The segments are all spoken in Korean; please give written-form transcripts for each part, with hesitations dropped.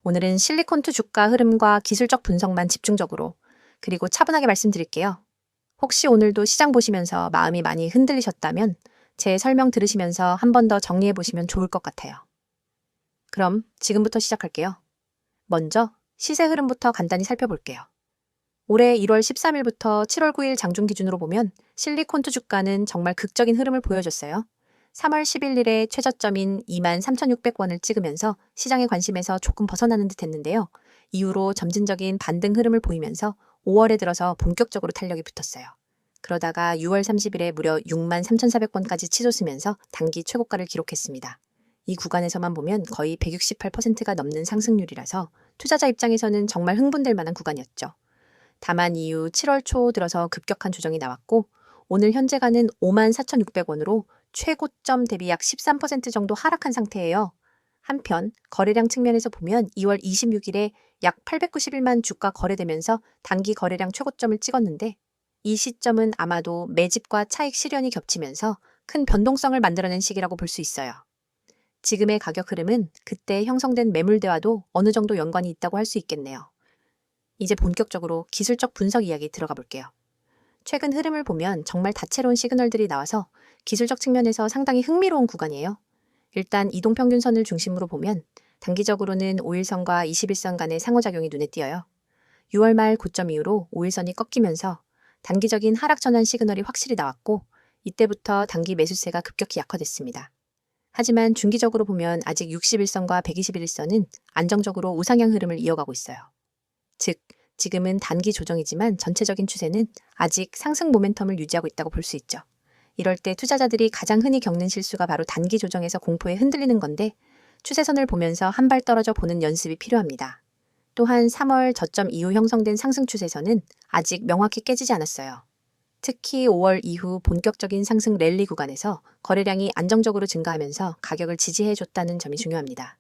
오늘은 실리콘투 주가 흐름과 기술적 분석만 집중적으로, 그리고 차분하게 말씀드릴게요. 혹시 오늘도 시장 보시면서 마음이 많이 흔들리셨다면 제 설명 들으시면서 한 번 더 정리해 보시면 좋을 것 같아요. 그럼 지금부터 시작할게요. 먼저 시세 흐름부터 간단히 살펴볼게요. 올해 1월 13일부터 7월 9일 장중 기준으로 보면 실리콘투 주가는 정말 극적인 흐름을 보여줬어요. 3월 11일에 최저점인 23,600원을 찍으면서 시장의 관심에서 조금 벗어나는 듯 했는데요. 이후로 점진적인 반등 흐름을 보이면서 5월에 들어서 본격적으로 탄력이 붙었어요. 그러다가 6월 30일에 무려 63,400원까지 치솟으면서 단기 최고가를 기록했습니다. 이 구간에서만 보면 거의 168%가 넘는 상승률이라서 투자자 입장에서는 정말 흥분될 만한 구간이었죠. 다만 이후 7월 초 들어서 급격한 조정이 나왔고 오늘 현재가는 54,600원으로 최고점 대비 약 13% 정도 하락한 상태예요. 한편 거래량 측면에서 보면 2월 26일에 약 891만 주가 거래되면서 단기 거래량 최고점을 찍었는데 이 시점은 아마도 매집과 차익 실현이 겹치면서 큰 변동성을 만들어낸 시기라고 볼 수 있어요. 지금의 가격 흐름은 그때 형성된 매물대와도 어느 정도 연관이 있다고 할 수 있겠네요. 이제 본격적으로 기술적 분석 이야기 들어가 볼게요. 최근 흐름을 보면 정말 다채로운 시그널들이 나와서 기술적 측면에서 상당히 흥미로운 구간이에요. 일단 이동평균선을 중심으로 보면 단기적으로는 5일선과 21선 간의 상호작용이 눈에 띄어요. 6월 말 고점 이후로 5일선이 꺾이면서 단기적인 하락 전환 시그널이 확실히 나왔고 이때부터 단기 매수세가 급격히 약화됐습니다. 하지만 중기적으로 보면 아직 61선과 121선은 안정적으로 우상향 흐름을 이어가고 있어요. 즉, 지금은 단기 조정이지만 전체적인 추세는 아직 상승 모멘텀을 유지하고 있다고 볼 수 있죠. 이럴 때 투자자들이 가장 흔히 겪는 실수가 바로 단기 조정에서 공포에 흔들리는 건데 추세선을 보면서 한 발 떨어져 보는 연습이 필요합니다. 또한 3월 저점 이후 형성된 상승 추세선은 아직 명확히 깨지지 않았어요. 특히 5월 이후 본격적인 상승 랠리 구간에서 거래량이 안정적으로 증가하면서 가격을 지지해줬다는 점이 중요합니다.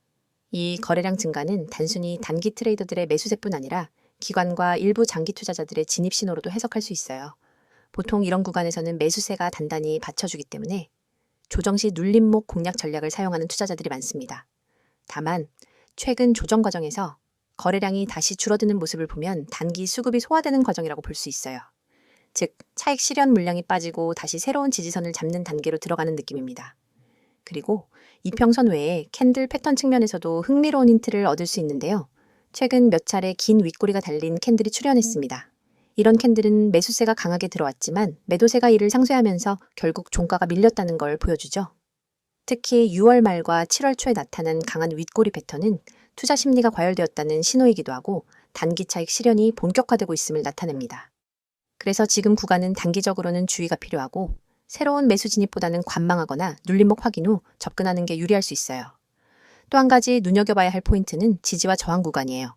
이 거래량 증가는 단순히 단기 트레이더들의 매수세뿐 아니라 기관과 일부 장기 투자자들의 진입 신호로도 해석할 수 있어요. 보통 이런 구간에서는 매수세가 단단히 받쳐주기 때문에 조정 시 눌림목 공략 전략을 사용하는 투자자들이 많습니다. 다만 최근 조정 과정에서 거래량이 다시 줄어드는 모습을 보면 단기 수급이 소화되는 과정이라고 볼 수 있어요. 즉, 차익 실현 물량이 빠지고 다시 새로운 지지선을 잡는 단계로 들어가는 느낌입니다. 그리고 이평선 외에 캔들 패턴 측면에서도 흥미로운 힌트를 얻을 수 있는데요. 최근 몇 차례 긴 윗꼬리가 달린 캔들이 출현했습니다. 이런 캔들은 매수세가 강하게 들어왔지만 매도세가 이를 상쇄하면서 결국 종가가 밀렸다는 걸 보여주죠. 특히 6월 말과 7월 초에 나타난 강한 윗꼬리 패턴은 투자 심리가 과열되었다는 신호이기도 하고 단기 차익 실현이 본격화되고 있음을 나타냅니다. 그래서 지금 구간은 단기적으로는 주의가 필요하고 새로운 매수 진입보다는 관망하거나 눌림목 확인 후 접근하는 게 유리할 수 있어요. 또 한 가지 눈여겨봐야 할 포인트는 지지와 저항 구간이에요.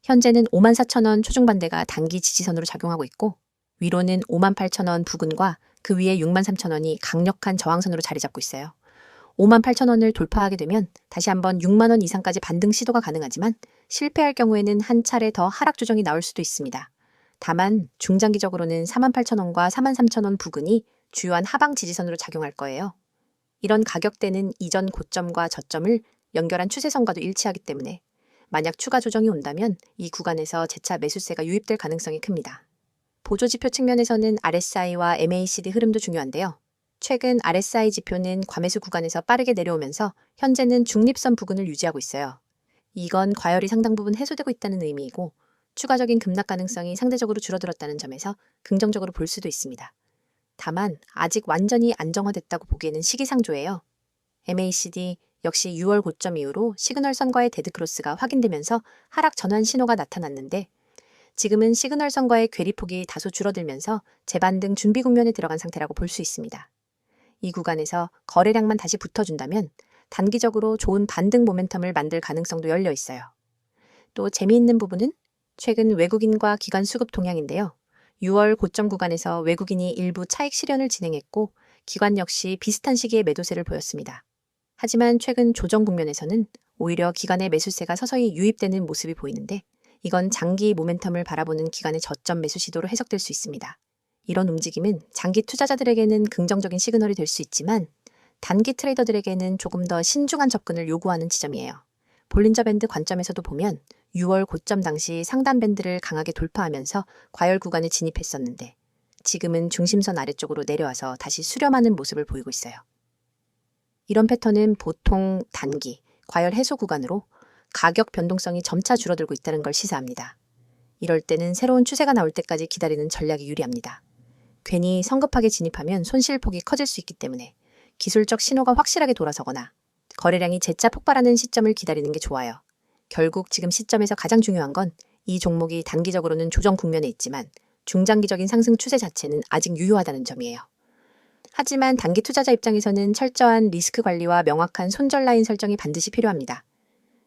현재는 54,000원 초중반대가 단기 지지선으로 작용하고 있고 위로는 58,000원 부근과 그 위에 63,000원이 강력한 저항선으로 자리 잡고 있어요. 58,000원을 돌파하게 되면 다시 한번 6만원 이상까지 반등 시도가 가능하지만 실패할 경우에는 한 차례 더 하락 조정이 나올 수도 있습니다. 다만 중장기적으로는 48,000원과 43,000원 부근이 주요한 하방 지지선으로 작용할 거예요. 이런 가격대는 이전 고점과 저점을 연결한 추세선과도 일치하기 때문에 만약 추가 조정이 온다면 이 구간에서 재차 매수세가 유입될 가능성이 큽니다. 보조지표 측면에서는 RSI와 MACD 흐름도 중요한데요. 최근 RSI 지표는 과매수 구간에서 빠르게 내려오면서 현재는 중립선 부근을 유지하고 있어요. 이건 과열이 상당 부분 해소되고 있다는 의미이고 추가적인 급락 가능성이 상대적으로 줄어들었다는 점에서 긍정적으로 볼 수도 있습니다. 다만 아직 완전히 안정화됐다고 보기에는 시기상조예요. MACD 역시 6월 고점 이후로 시그널선과의 데드크로스가 확인되면서 하락 전환 신호가 나타났는데 지금은 시그널선과의 괴리폭이 다소 줄어들면서 재반등 준비 국면에 들어간 상태라고 볼 수 있습니다. 이 구간에서 거래량만 다시 붙어준다면 단기적으로 좋은 반등 모멘텀을 만들 가능성도 열려 있어요. 또 재미있는 부분은 최근 외국인과 기관 수급 동향인데요. 6월 고점 구간에서 외국인이 일부 차익 실현을 진행했고 기관 역시 비슷한 시기에 매도세를 보였습니다. 하지만 최근 조정 국면에서는 오히려 기관의 매수세가 서서히 유입되는 모습이 보이는데 이건 장기 모멘텀을 바라보는 기관의 저점 매수 시도로 해석될 수 있습니다. 이런 움직임은 장기 투자자들에게는 긍정적인 시그널이 될 수 있지만 단기 트레이더들에게는 조금 더 신중한 접근을 요구하는 지점이에요. 볼린저 밴드 관점에서도 보면 6월 고점 당시 상단 밴드를 강하게 돌파하면서 과열 구간에 진입했었는데 지금은 중심선 아래쪽으로 내려와서 다시 수렴하는 모습을 보이고 있어요. 이런 패턴은 보통 단기, 과열 해소 구간으로 가격 변동성이 점차 줄어들고 있다는 걸 시사합니다. 이럴 때는 새로운 추세가 나올 때까지 기다리는 전략이 유리합니다. 괜히 성급하게 진입하면 손실폭이 커질 수 있기 때문에 기술적 신호가 확실하게 돌아서거나 거래량이 재차 폭발하는 시점을 기다리는 게 좋아요. 결국 지금 시점에서 가장 중요한 건 이 종목이 단기적으로는 조정 국면에 있지만 중장기적인 상승 추세 자체는 아직 유효하다는 점이에요. 하지만 단기 투자자 입장에서는 철저한 리스크 관리와 명확한 손절 라인 설정이 반드시 필요합니다.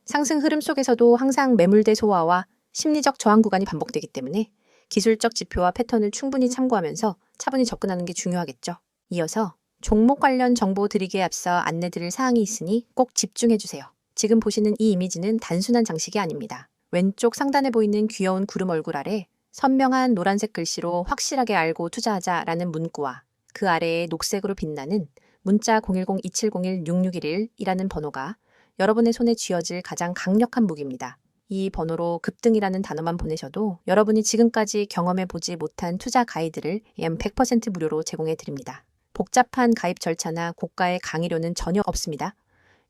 상승 흐름 속에서도 항상 매물대 소화와 심리적 저항 구간이 반복되기 때문에 기술적 지표와 패턴을 충분히 참고하면서 차분히 접근하는 게 중요하겠죠. 이어서 종목 관련 정보 드리기에 앞서 안내드릴 사항이 있으니 꼭 집중해주세요. 지금 보시는 이 이미지는 단순한 장식이 아닙니다. 왼쪽 상단에 보이는 귀여운 구름 얼굴 아래 선명한 노란색 글씨로 확실하게 알고 투자하자라는 문구와 그 아래에 녹색으로 빛나는 문자 010-2701-6611이라는 번호가 여러분의 손에 쥐어질 가장 강력한 무기입니다. 이 번호로 급등이라는 단어만 보내셔도 여러분이 지금까지 경험해보지 못한 투자 가이드를 약 100% 무료로 제공해 드립니다. 복잡한 가입 절차나 고가의 강의료는 전혀 없습니다.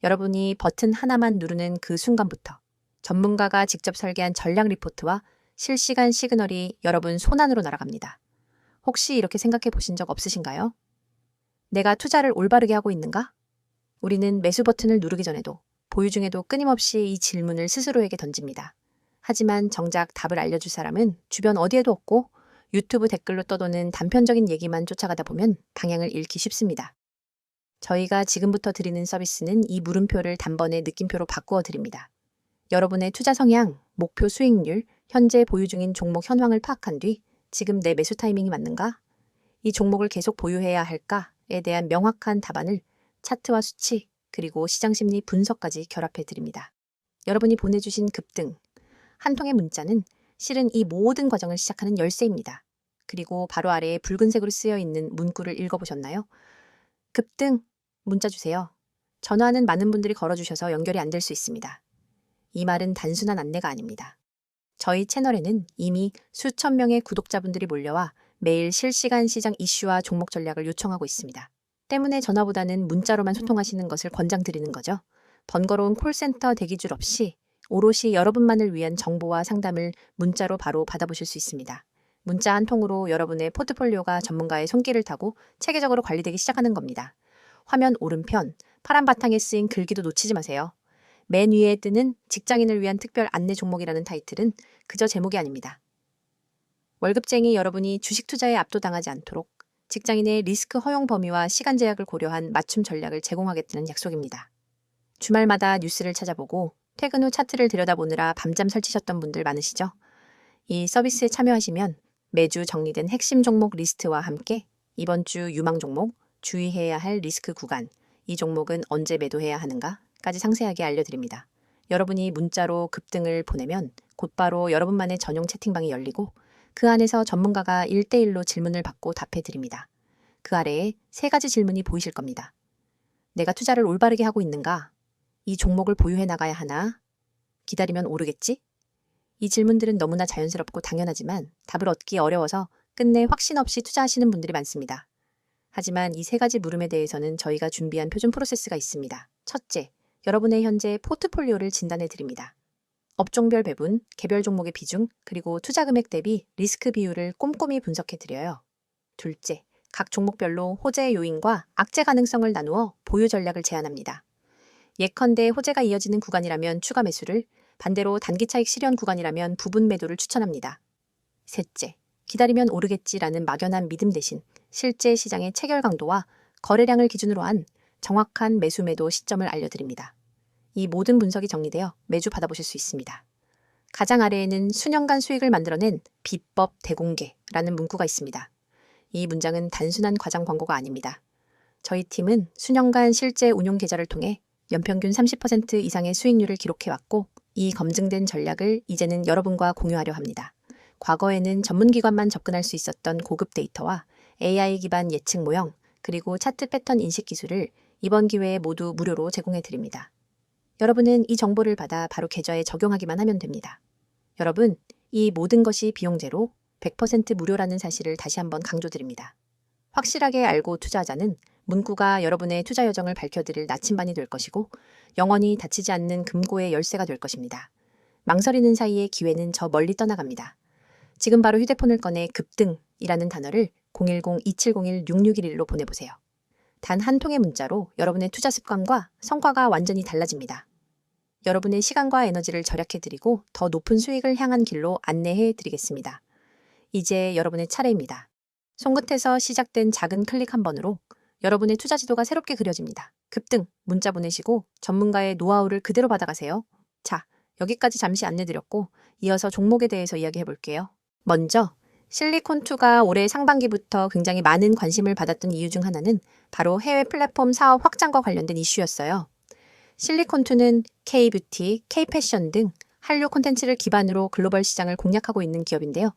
여러분이 버튼 하나만 누르는 그 순간부터 전문가가 직접 설계한 전략 리포트와 실시간 시그널이 여러분 손안으로 날아갑니다. 혹시 이렇게 생각해 보신 적 없으신가요? 내가 투자를 올바르게 하고 있는가? 우리는 매수 버튼을 누르기 전에도 보유 중에도 끊임없이 이 질문을 스스로에게 던집니다. 하지만 정작 답을 알려줄 사람은 주변 어디에도 없고 유튜브 댓글로 떠도는 단편적인 얘기만 쫓아가다 보면 방향을 잃기 쉽습니다. 저희가 지금부터 드리는 서비스는 이 물음표를 단번에 느낌표로 바꾸어 드립니다. 여러분의 투자 성향, 목표 수익률, 현재 보유 중인 종목 현황을 파악한 뒤 지금 내 매수 타이밍이 맞는가? 이 종목을 계속 보유해야 할까에 대한 명확한 답안을 차트와 수치, 그리고 시장 심리 분석까지 결합해 드립니다. 여러분이 보내주신 급등, 한 통의 문자는 실은 이 모든 과정을 시작하는 열쇠입니다. 그리고 바로 아래에 붉은색으로 쓰여 있는 문구를 읽어보셨나요? 급등, 문자 주세요. 전화는 많은 분들이 걸어주셔서 연결이 안 될 수 있습니다. 이 말은 단순한 안내가 아닙니다. 저희 채널에는 이미 수천 명의 구독자분들이 몰려와 매일 실시간 시장 이슈와 종목 전략을 요청하고 있습니다. 때문에 전화보다는 문자로만 소통하시는 것을 권장드리는 거죠. 번거로운 콜센터 대기줄 없이 오롯이 여러분만을 위한 정보와 상담을 문자로 바로 받아보실 수 있습니다. 문자 한 통으로 여러분의 포트폴리오가 전문가의 손길을 타고 체계적으로 관리되기 시작하는 겁니다. 화면 오른편 파란 바탕에 쓰인 글귀도 놓치지 마세요. 맨 위에 뜨는 직장인을 위한 특별 안내 종목이라는 타이틀은 그저 제목이 아닙니다. 월급쟁이 여러분이 주식 투자에 압도당하지 않도록 직장인의 리스크 허용 범위와 시간 제약을 고려한 맞춤 전략을 제공하겠다는 약속입니다. 주말마다 뉴스를 찾아보고 퇴근 후 차트를 들여다보느라 밤잠 설치셨던 분들 많으시죠? 이 서비스에 참여하시면 매주 정리된 핵심 종목 리스트와 함께 이번 주 유망 종목, 주의해야 할 리스크 구간, 이 종목은 언제 매도해야 하는가까지 상세하게 알려드립니다. 여러분이 문자로 급등을 보내면 곧바로 여러분만의 전용 채팅방이 열리고 그 안에서 전문가가 1대1로 질문을 받고 답해드립니다. 그 아래에 3가지 질문이 보이실 겁니다. 내가 투자를 올바르게 하고 있는가? 이 종목을 보유해 나가야 하나? 기다리면 오르겠지? 이 질문들은 너무나 자연스럽고 당연하지만 답을 얻기 어려워서 끝내 확신 없이 투자하시는 분들이 많습니다. 하지만 이 3가지 물음에 대해서는 저희가 준비한 표준 프로세스가 있습니다. 첫째, 여러분의 현재 포트폴리오를 진단해 드립니다. 업종별 배분, 개별 종목의 비중, 그리고 투자 금액 대비 리스크 비율을 꼼꼼히 분석해 드려요. 둘째, 각 종목별로 호재 요인과 악재 가능성을 나누어 보유 전략을 제안합니다. 예컨대 호재가 이어지는 구간이라면 추가 매수를, 반대로 단기 차익 실현 구간이라면 부분 매도를 추천합니다. 셋째, 기다리면 오르겠지라는 막연한 믿음 대신 실제 시장의 체결 강도와 거래량을 기준으로 한 정확한 매수 매도 시점을 알려드립니다. 이 모든 분석이 정리되어 매주 받아보실 수 있습니다. 가장 아래에는 수년간 수익을 만들어낸 비법 대공개라는 문구가 있습니다. 이 문장은 단순한 과장 광고가 아닙니다. 저희 팀은 수년간 실제 운용 계좌를 통해 연평균 30% 이상의 수익률을 기록해왔고 이 검증된 전략을 이제는 여러분과 공유하려 합니다. 과거에는 전문기관만 접근할 수 있었던 고급 데이터와 AI 기반 예측 모형, 그리고 차트 패턴 인식 기술을 이번 기회에 모두 무료로 제공해 드립니다. 여러분은 이 정보를 받아 바로 계좌에 적용하기만 하면 됩니다. 여러분, 이 모든 것이 비용 제로, 100% 무료라는 사실을 다시 한번 강조드립니다. 확실하게 알고 투자하자는 문구가 여러분의 투자 여정을 밝혀드릴 나침반이 될 것이고 영원히 닫히지 않는 금고의 열쇠가 될 것입니다. 망설이는 사이에 기회는 저 멀리 떠나갑니다. 지금 바로 휴대폰을 꺼내 급등이라는 단어를 010-2701-6611로 보내보세요. 단 한 통의 문자로 여러분의 투자 습관과 성과가 완전히 달라집니다. 여러분의 시간과 에너지를 절약해드리고 더 높은 수익을 향한 길로 안내해드리겠습니다. 이제 여러분의 차례입니다. 손끝에서 시작된 작은 클릭 한 번으로 여러분의 투자 지도가 새롭게 그려집니다. 급등 문자 보내시고 전문가의 노하우를 그대로 받아가세요. 자, 여기까지 잠시 안내드렸고 이어서 종목에 대해서 이야기해 볼게요. 먼저 실리콘2가 올해 상반기부터 굉장히 많은 관심을 받았던 이유 중 하나는 바로 해외 플랫폼 사업 확장과 관련된 이슈였어요. 실리콘2는 K-뷰티, K-패션 등 한류 콘텐츠를 기반으로 글로벌 시장을 공략하고 있는 기업인데요.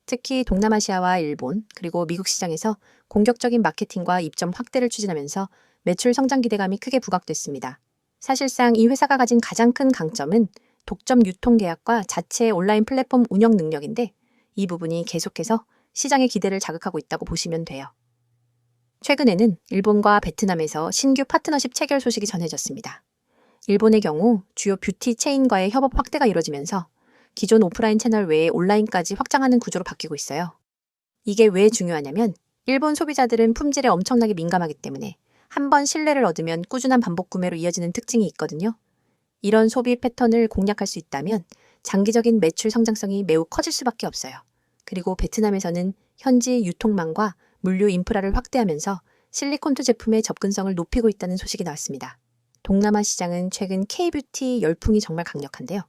특히 동남아시아와 일본, 그리고 미국 시장에서 공격적인 마케팅과 입점 확대를 추진하면서 매출 성장 기대감이 크게 부각됐습니다. 사실상 이 회사가 가진 가장 큰 강점은 독점 유통 계약과 자체 온라인 플랫폼 운영 능력인데 이 부분이 계속해서 시장의 기대를 자극하고 있다고 보시면 돼요. 최근에는 일본과 베트남에서 신규 파트너십 체결 소식이 전해졌습니다. 일본의 경우 주요 뷰티 체인과의 협업 확대가 이뤄지면서 기존 오프라인 채널 외에 온라인까지 확장하는 구조로 바뀌고 있어요. 이게 왜 중요하냐면 일본 소비자들은 품질에 엄청나게 민감하기 때문에 한 번 신뢰를 얻으면 꾸준한 반복 구매로 이어지는 특징이 있거든요. 이런 소비 패턴을 공략할 수 있다면 장기적인 매출 성장성이 매우 커질 수밖에 없어요. 그리고 베트남에서는 현지 유통망과 물류 인프라를 확대하면서 실리콘2 제품의 접근성을 높이고 있다는 소식이 나왔습니다. 동남아 시장은 최근 K-뷰티 열풍이 정말 강력한데요.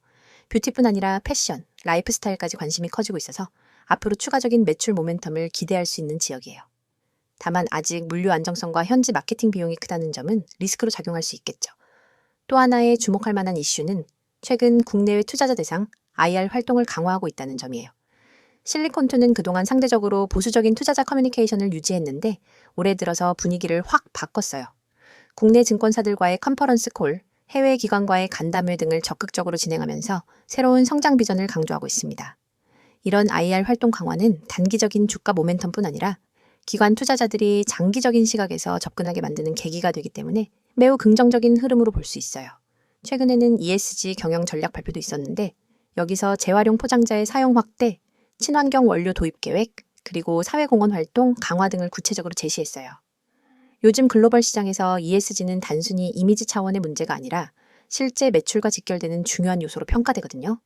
뷰티뿐 아니라 패션, 라이프 스타일까지 관심이 커지고 있어서 앞으로 추가적인 매출 모멘텀을 기대할 수 있는 지역이에요. 다만 아직 물류 안정성과 현지 마케팅 비용이 크다는 점은 리스크로 작용할 수 있겠죠. 또 하나의 주목할 만한 이슈는 최근 국내외 투자자 대상 IR 활동을 강화하고 있다는 점이에요. 실리콘2는 그동안 상대적으로 보수적인 투자자 커뮤니케이션을 유지했는데 올해 들어서 분위기를 확 바꿨어요. 국내 증권사들과의 컨퍼런스 콜, 해외 기관과의 간담회 등을 적극적으로 진행하면서 새로운 성장 비전을 강조하고 있습니다. 이런 IR 활동 강화는 단기적인 주가 모멘텀뿐 아니라 기관 투자자들이 장기적인 시각에서 접근하게 만드는 계기가 되기 때문에 매우 긍정적인 흐름으로 볼 수 있어요. 최근에는 ESG 경영 전략 발표도 있었는데 여기서 재활용 포장자의 사용 확대, 친환경 원료 도입 계획, 그리고 사회공헌 활동 강화 등을 구체적으로 제시했어요. 요즘 글로벌 시장에서 ESG는 단순히 이미지 차원의 문제가 아니라 실제 매출과 직결되는 중요한 요소로 평가되거든요.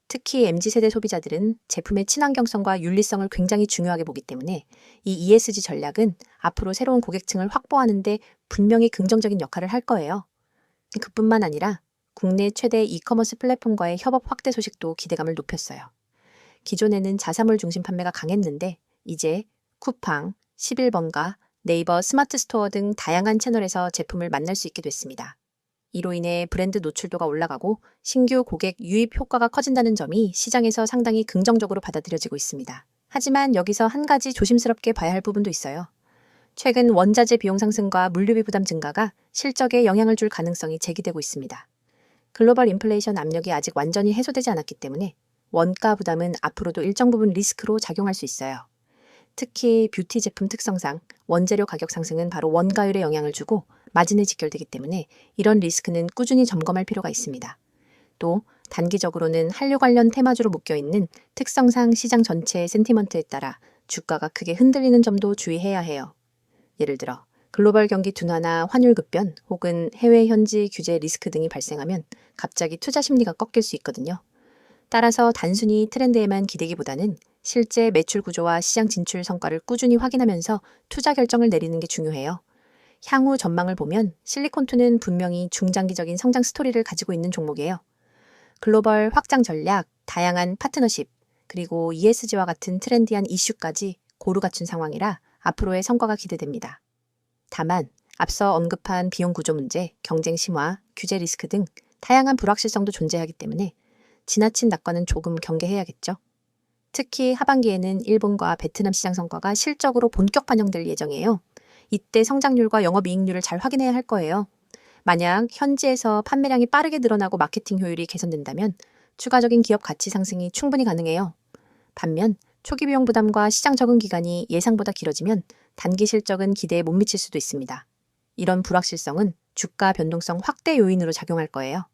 특히 MZ세대 소비자들은 제품의 친환경성과 윤리성을 굉장히 중요하게 보기 때문에 이 ESG 전략은 앞으로 새로운 고객층을 확보하는 데 분명히 긍정적인 역할을 할 거예요. 그뿐만 아니라 국내 최대 이커머스 플랫폼과의 협업 확대 소식도 기대감을 높였어요. 기존에는 자사몰 중심 판매가 강했는데 이제 쿠팡, 11번가, 네이버 스마트 스토어 등 다양한 채널에서 제품을 만날 수 있게 됐습니다. 이로 인해 브랜드 노출도가 올라가고 신규 고객 유입 효과가 커진다는 점이 시장에서 상당히 긍정적으로 받아들여지고 있습니다. 하지만 여기서 한 가지 조심스럽게 봐야 할 부분도 있어요. 최근 원자재 비용 상승과 물류비 부담 증가가 실적에 영향을 줄 가능성이 제기되고 있습니다. 글로벌 인플레이션 압력이 아직 완전히 해소되지 않았기 때문에 원가 부담은 앞으로도 일정 부분 리스크로 작용할 수 있어요. 특히 뷰티 제품 특성상 원재료 가격 상승은 바로 원가율에 영향을 주고 마진에 직결되기 때문에 이런 리스크는 꾸준히 점검할 필요가 있습니다. 또 단기적으로는 한류 관련 테마주로 묶여있는 특성상 시장 전체의 센티먼트에 따라 주가가 크게 흔들리는 점도 주의해야 해요. 예를 들어 글로벌 경기 둔화나 환율 급변 혹은 해외 현지 규제 리스크 등이 발생하면 갑자기 투자 심리가 꺾일 수 있거든요. 따라서 단순히 트렌드에만 기대기보다는 실제 매출 구조와 시장 진출 성과를 꾸준히 확인하면서 투자 결정을 내리는 게 중요해요. 향후 전망을 보면 실리콘2는 분명히 중장기적인 성장 스토리를 가지고 있는 종목이에요. 글로벌 확장 전략, 다양한 파트너십, 그리고 ESG와 같은 트렌디한 이슈까지 고루 갖춘 상황이라 앞으로의 성과가 기대됩니다. 다만 앞서 언급한 비용 구조 문제, 경쟁 심화, 규제 리스크 등 다양한 불확실성도 존재하기 때문에 지나친 낙관은 조금 경계해야겠죠. 특히 하반기에는 일본과 베트남 시장 성과가 실적으로 본격 반영될 예정이에요. 이때 성장률과 영업이익률을 잘 확인해야 할 거예요. 만약 현지에서 판매량이 빠르게 늘어나고 마케팅 효율이 개선된다면 추가적인 기업 가치 상승이 충분히 가능해요. 반면 초기 비용 부담과 시장 적응 기간이 예상보다 길어지면 단기 실적은 기대에 못 미칠 수도 있습니다. 이런 불확실성은 주가 변동성 확대 요인으로 작용할 거예요.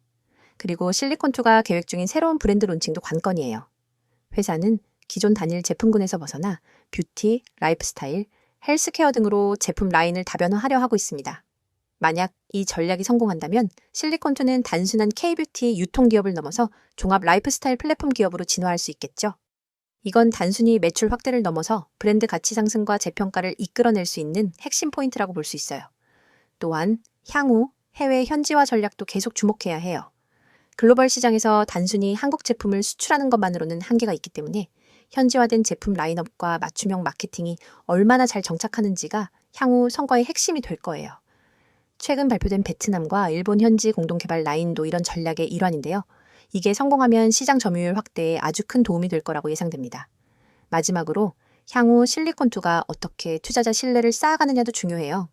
그리고 실리콘2가 계획 중인 새로운 브랜드 론칭도 관건이에요. 회사는 기존 단일 제품군에서 벗어나 뷰티, 라이프스타일, 헬스케어 등으로 제품 라인을 다변화하려 하고 있습니다. 만약 이 전략이 성공한다면 실리콘2는 단순한 K-뷰티 유통기업을 넘어서 종합 라이프스타일 플랫폼 기업으로 진화할 수 있겠죠. 이건 단순히 매출 확대를 넘어서 브랜드 가치 상승과 재평가를 이끌어낼 수 있는 핵심 포인트라고 볼 수 있어요. 또한 향후 해외 현지화 전략도 계속 주목해야 해요. 글로벌 시장에서 단순히 한국 제품을 수출하는 것만으로는 한계가 있기 때문에 현지화된 제품 라인업과 맞춤형 마케팅이 얼마나 잘 정착하는지가 향후 성과의 핵심이 될 거예요. 최근 발표된 베트남과 일본 현지 공동개발 라인도 이런 전략의 일환인데요. 이게 성공하면 시장 점유율 확대에 아주 큰 도움이 될 거라고 예상됩니다. 마지막으로 향후 실리콘2가 어떻게 투자자 신뢰를 쌓아가느냐도 중요해요.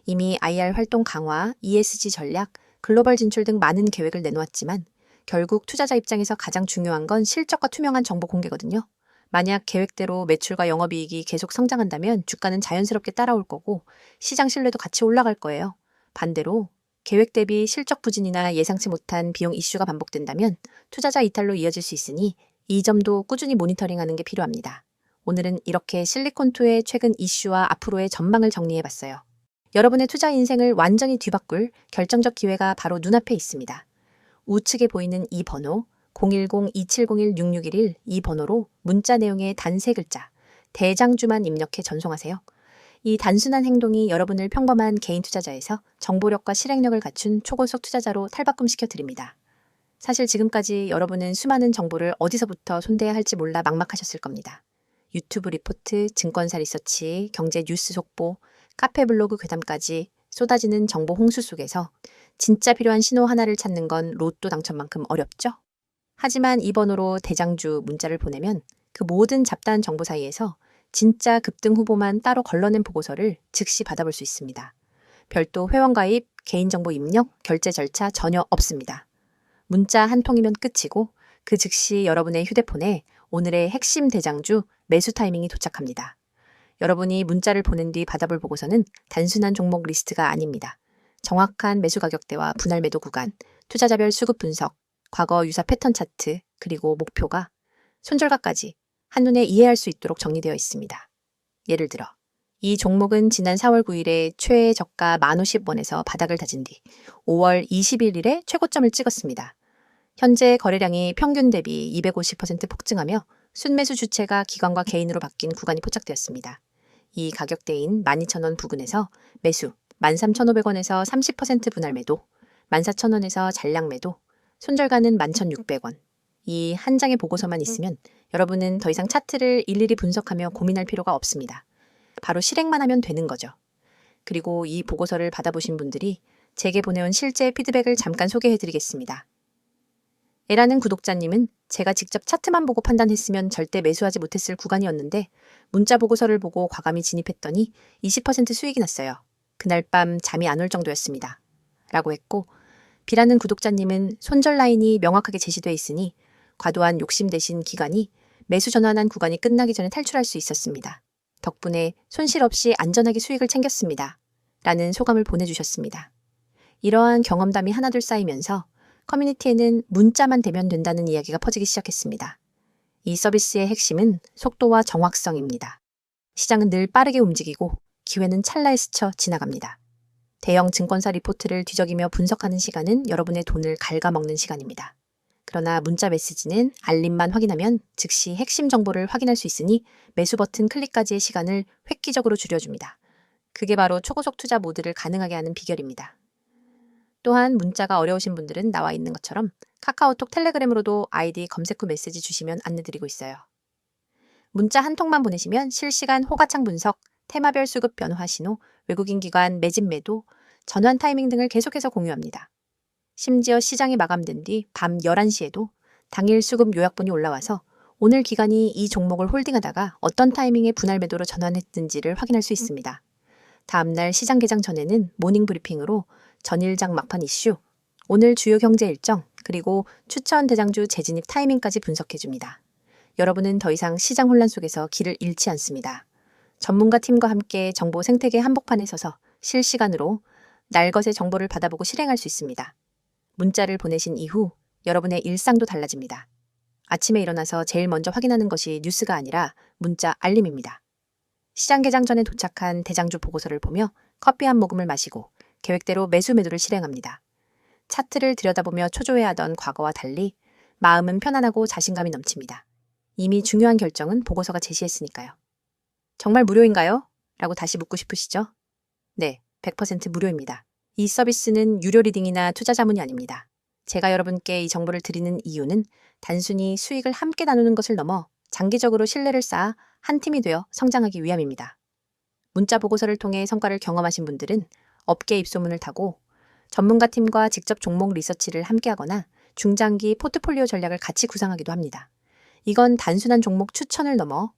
이미 IR 활동 강화, ESG 전략, 글로벌 진출 등 많은 계획을 내놓았지만 결국 투자자 입장에서 가장 중요한 건 실적과 투명한 정보 공개거든요. 만약 계획대로 매출과 영업이익이 계속 성장한다면 주가는 자연스럽게 따라올 거고 시장 신뢰도 같이 올라갈 거예요. 반대로 계획 대비 실적 부진이나 예상치 못한 비용 이슈가 반복된다면 투자자 이탈로 이어질 수 있으니 이 점도 꾸준히 모니터링하는 게 필요합니다. 오늘은 이렇게 실리콘2의 최근 이슈와 앞으로의 전망을 정리해봤어요. 여러분의 투자 인생을 완전히 뒤바꿀 결정적 기회가 바로 눈앞에 있습니다. 우측에 보이는 이 번호 010-2701-6611 이 번호로 문자 내용의 단 3글자 대장주만 입력해 전송하세요. 이 단순한 행동이 여러분을 평범한 개인 투자자에서 정보력과 실행력을 갖춘 초고속 투자자로 탈바꿈시켜 드립니다. 사실 지금까지 여러분은 수많은 정보를 어디서부터 손대야 할지 몰라 막막하셨을 겁니다. 유튜브 리포트, 증권사 리서치, 경제 뉴스 속보, 카페 블로그 괴담까지 쏟아지는 정보 홍수 속에서 진짜 필요한 신호 하나를 찾는 건 로또 당첨만큼 어렵죠? 하지만 이 번호로 대장주 문자를 보내면 그 모든 잡다한 정보 사이에서 진짜 급등 후보만 따로 걸러낸 보고서를 즉시 받아볼 수 있습니다. 별도 회원가입, 개인정보 입력, 결제 절차 전혀 없습니다. 문자 한 통이면 끝이고 그 즉시 여러분의 휴대폰에 오늘의 핵심 대장주 매수 타이밍이 도착합니다. 여러분이 문자를 보낸 뒤 받아볼 보고서는 단순한 종목 리스트가 아닙니다. 정확한 매수 가격대와 분할 매도 구간, 투자자별 수급 분석, 과거 유사 패턴 차트, 그리고 목표가 손절가까지 한눈에 이해할 수 있도록 정리되어 있습니다. 예를 들어 이 종목은 지난 4월 9일에 최애 저가 1050원에서 바닥을 다진 뒤 5월 21일에 최고점을 찍었습니다. 현재 거래량이 평균 대비 250% 폭증하며 순매수 주체가 기관과 개인으로 바뀐 구간이 포착되었습니다. 이 가격대인 12,000원 부근에서 매수 13,500원에서 30% 분할 매도, 14,000원에서 잔량 매도, 손절가는 11,600원. 이 한 장의 보고서만 있으면 여러분은 더 이상 차트를 일일이 분석하며 고민할 필요가 없습니다. 바로 실행만 하면 되는 거죠. 그리고 이 보고서를 받아보신 분들이 제게 보내온 실제 피드백을 잠깐 소개해드리겠습니다. 에라는 구독자님은 제가 직접 차트만 보고 판단했으면 절대 매수하지 못했을 구간이었는데 문자 보고서를 보고 과감히 진입했더니 20% 수익이 났어요. 그날 밤 잠이 안 올 정도였습니다. 라고 했고 B라는 구독자님은 손절 라인이 명확하게 제시돼 있으니 과도한 욕심 대신 기간이 매수 전환한 구간이 끝나기 전에 탈출할 수 있었습니다. 덕분에 손실 없이 안전하게 수익을 챙겼습니다. 라는 소감을 보내주셨습니다. 이러한 경험담이 하나둘 쌓이면서 커뮤니티에는 문자만 대면 된다는 이야기가 퍼지기 시작했습니다. 이 서비스의 핵심은 속도와 정확성입니다. 시장은 늘 빠르게 움직이고 기회는 찰나에 스쳐 지나갑니다. 대형 증권사 리포트를 뒤적이며 분석하는 시간은 여러분의 돈을 갉아먹는 시간입니다. 그러나 문자 메시지는 알림만 확인하면 즉시 핵심 정보를 확인할 수 있으니 매수 버튼 클릭까지의 시간을 획기적으로 줄여줍니다. 그게 바로 초고속 투자 모드를 가능하게 하는 비결입니다. 또한 문자가 어려우신 분들은 나와 있는 것처럼 카카오톡 텔레그램으로도 아이디 검색 후 메시지 주시면 안내드리고 있어요. 문자 한 통만 보내시면 실시간 호가창 분석, 테마별 수급 변화 신호, 외국인 기관 매집 매도, 전환 타이밍 등을 계속해서 공유합니다. 심지어 시장이 마감된 뒤 밤 11시에도 당일 수급 요약본이 올라와서 오늘 기관이 이 종목을 홀딩하다가 어떤 타이밍에 분할 매도로 전환했는지를 확인할 수 있습니다. 다음날 시장 개장 전에는 모닝 브리핑으로 전일장 막판 이슈, 오늘 주요 경제 일정, 그리고 추천 대장주 재진입 타이밍까지 분석해줍니다. 여러분은 더 이상 시장 혼란 속에서 길을 잃지 않습니다. 전문가 팀과 함께 정보 생태계 한복판에 서서 실시간으로 날것의 정보를 받아보고 실행할 수 있습니다. 문자를 보내신 이후 여러분의 일상도 달라집니다. 아침에 일어나서 제일 먼저 확인하는 것이 뉴스가 아니라 문자 알림입니다. 시장 개장 전에 도착한 대장주 보고서를 보며 커피 한 모금을 마시고 계획대로 매수 매도를 실행합니다. 차트를 들여다보며 초조해하던 과거와 달리 마음은 편안하고 자신감이 넘칩니다. 이미 중요한 결정은 보고서가 제시했으니까요. 정말 무료인가요? 라고 다시 묻고 싶으시죠? 네, 100% 무료입니다. 이 서비스는 유료 리딩이나 투자 자문이 아닙니다. 제가 여러분께 이 정보를 드리는 이유는 단순히 수익을 함께 나누는 것을 넘어 장기적으로 신뢰를 쌓아 한 팀이 되어 성장하기 위함입니다. 문자 보고서를 통해 성과를 경험하신 분들은 업계 입소문을 타고 전문가 팀과 직접 종목 리서치를 함께하거나 중장기 포트폴리오 전략을 같이 구상하기도 합니다. 이건 단순한 종목 추천을 넘어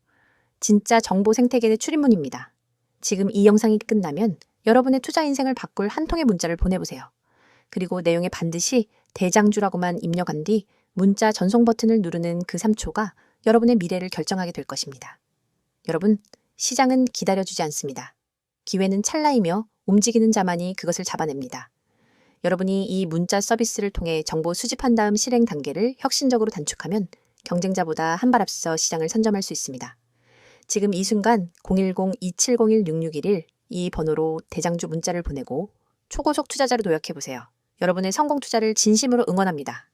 진짜 정보 생태계의 출입문입니다. 지금 이 영상이 끝나면 여러분의 투자 인생을 바꿀 한 통의 문자를 보내보세요. 그리고 내용에 반드시 대장주라고만 입력한 뒤 문자 전송 버튼을 누르는 그 3초가 여러분의 미래를 결정하게 될 것입니다. 여러분, 시장은 기다려주지 않습니다. 기회는 찰나이며 움직이는 자만이 그것을 잡아냅니다. 여러분이 이 문자 서비스를 통해 정보 수집한 다음 실행 단계를 혁신적으로 단축하면 경쟁자보다 한 발 앞서 시장을 선점할 수 있습니다. 지금 이 순간 010-2701-6611 이 번호로 대장주 문자를 보내고 초고속 투자자로 도약해보세요. 여러분의 성공 투자를 진심으로 응원합니다.